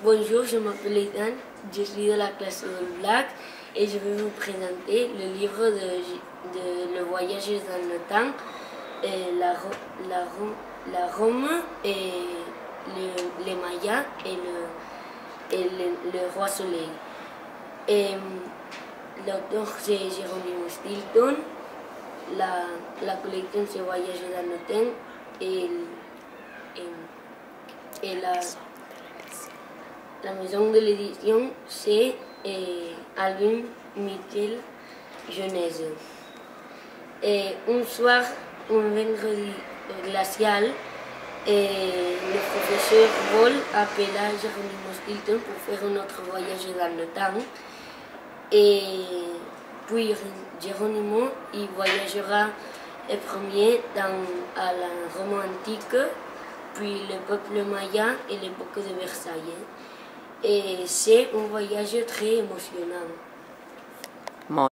Bonjour, je m'appelle Ethan, je suis de la classe de Black et je vais vous présenter le livre de Le voyage dans le temps, et la Rome et les Mayas et le roi Soleil. Et l'auteur c'est Geronimo Stilton, la collection c'est Voyage dans le temps et la maison de l'édition c'est Albin Michel Genèse. Et un soir, un vendredi glacial, le professeur Ball appela Geronimo Stilton pour faire un autre voyage dans le temps. Et puis Geronimo il voyagera premier à la Rome antique, puis le peuple maya et l'époque de Versailles. Et c'est un voyage très émotionnant.